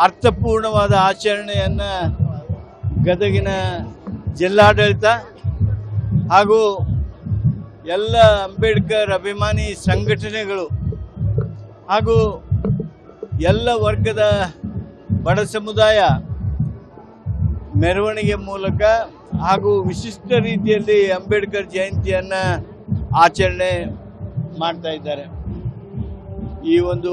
ಅರ್ಥಪೂರ್ಣವಾದ ಆಚರಣೆಯನ್ನು ಗದಗಿನ ಜಿಲ್ಲಾಡಳಿತ ಹಾಗೂ ಎಲ್ಲ ಅಂಬೇಡ್ಕರ್ ಅಭಿಮಾನಿ ಸಂಘಟನೆಗಳು ಹಾಗೂ ಎಲ್ಲ ವರ್ಗದ ಬಡ ಸಮುದಾಯ ಮೆರವಣಿಗೆ ಮೂಲಕ ಹಾಗೂ ವಿಶಿಷ್ಟ ರೀತಿಯಲ್ಲಿ ಅಂಬೇಡ್ಕರ್ ಜಯಂತಿಯನ್ನು ಆಚರಣೆ ಮಾಡ್ತಾ ಇದ್ದಾರೆ. ಈ ಒಂದು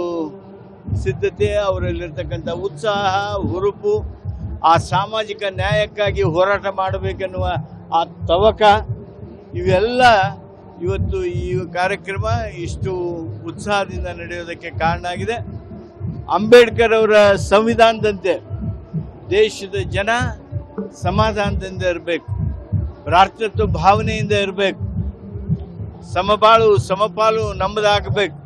ಸಿದ್ಧತೆ, ಅವರಲ್ಲಿರ್ತಕ್ಕಂಥ ಉತ್ಸಾಹ, ಹುರುಪು, ಆ ಸಾಮಾಜಿಕ ನ್ಯಾಯಕ್ಕಾಗಿ ಹೋರಾಟ ಮಾಡಬೇಕೆನ್ನುವ ಆ ತವಕ, ಇವೆಲ್ಲ ಇವತ್ತು ಈ ಕಾರ್ಯಕ್ರಮ ಇಷ್ಟು ಉತ್ಸಾಹದಿಂದ ನಡೆಯೋದಕ್ಕೆ ಕಾರಣ ಆಗಿದೆ. ಅಂಬೇಡ್ಕರ್ ಅವರ ಸಂವಿಧಾನದಂತೆ ದೇಶದ ಜನ ಸಮಾಧಾನದಿಂದ ಇರಬೇಕು, ಭ್ರಾತೃತ್ವ ಭಾವನೆಯಿಂದ ಇರಬೇಕು, ಸಮಬಾಳು ಸಮಪಾಲು ನಮ್ಮದಾಗಬೇಕು.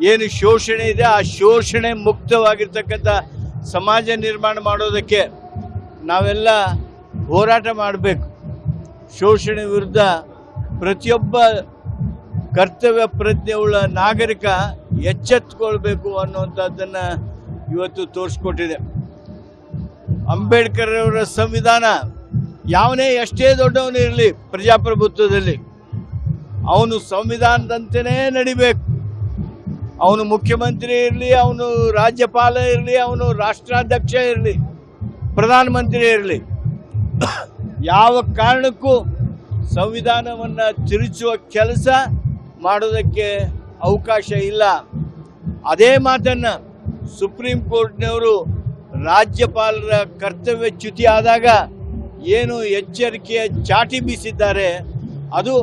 ಏನು ಶೋಷಣೆ ಇದೆ ಆ ಶೋಷಣೆ ಮುಕ್ತವಾಗಿರ್ತಕ್ಕಂಥ ಸಮಾಜ ನಿರ್ಮಾಣ ಮಾಡೋದಕ್ಕೆ ನಾವೆಲ್ಲ ಹೋರಾಟ ಮಾಡಬೇಕು. ಶೋಷಣೆ ವಿರುದ್ಧ ಪ್ರತಿಯೊಬ್ಬ ಕರ್ತವ್ಯ ಪ್ರಜ್ಞೆಯುಳ್ಳ ನಾಗರಿಕ ಎಚ್ಚೆತ್ತುಕೊಳ್ಬೇಕು ಅನ್ನುವಂಥದ್ದನ್ನು ಇವತ್ತು ತೋರಿಸ್ಕೊಟ್ಟಿದೆ. ಅಂಬೇಡ್ಕರ್ ಅವರ ಸಂವಿಧಾನ ಯಾವನೇ ಎಷ್ಟೇ ದೊಡ್ಡವನು ಇರಲಿ ಪ್ರಜಾಪ್ರಭುತ್ವದಲ್ಲಿ ಅವನು ಸಂವಿಧಾನದಂತೆಯೇ ನಡಿಬೇಕು. ಅವನು ಮುಖ್ಯಮಂತ್ರಿ ಇರಲಿ, ಅವನು ರಾಜ್ಯಪಾಲ ಇರಲಿ, ಅವನು ರಾಷ್ಟ್ರಾಧ್ಯಕ್ಷ ಇರಲಿ, ಪ್ರಧಾನಮಂತ್ರಿ ಇರಲಿ, ಯಾವ ಕಾರಣಕ್ಕೂ ಸಂವಿಧಾನವನ್ನು ತಿರುಚುವ ಕೆಲಸ ಮಾಡೋದಕ್ಕೆ ಅವಕಾಶ ಇಲ್ಲ. ಅದೇ ಮಾತನ್ನು ಸುಪ್ರೀಂ ಕೋರ್ಟ್ನವರು ರಾಜ್ಯಪಾಲರ ಕರ್ತವ್ಯ ಚ್ಯುತಿ ಆದಾಗ ಏನು ಎಚ್ಚರಿಕೆಯ ಚಾಟಿ ಬೀಸಿದ್ದಾರೆ, ಅದು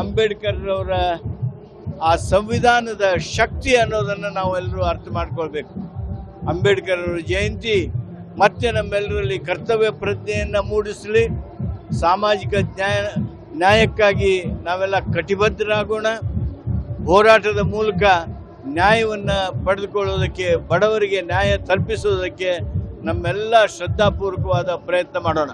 ಅಂಬೇಡ್ಕರ್ ಅವರ ಆ ಸಂವಿಧಾನದ ಶಕ್ತಿ ಅನ್ನೋದನ್ನು ನಾವೆಲ್ಲರೂ ಅರ್ಥ ಮಾಡ್ಕೊಳ್ಬೇಕು. ಅಂಬೇಡ್ಕರ್ ಅವರ ಜಯಂತಿ ಮತ್ತೆ ನಮ್ಮೆಲ್ಲರಲ್ಲಿ ಕರ್ತವ್ಯ ಪ್ರಜ್ಞೆಯನ್ನು ಮೂಡಿಸಲಿ. ಸಾಮಾಜಿಕ ನ್ಯಾಯಕ್ಕಾಗಿ ನಾವೆಲ್ಲ ಕಟಿಬದ್ಧರಾಗೋಣ. ಹೋರಾಟದ ಮೂಲಕ ನ್ಯಾಯವನ್ನು ಪಡೆದುಕೊಳ್ಳೋದಕ್ಕೆ, ಬಡವರಿಗೆ ನ್ಯಾಯ ತಲುಪಿಸೋದಕ್ಕೆ ನಮ್ಮೆಲ್ಲ ಶ್ರದ್ಧಾಪೂರ್ವಕವಾದ ಪ್ರಯತ್ನ ಮಾಡೋಣ.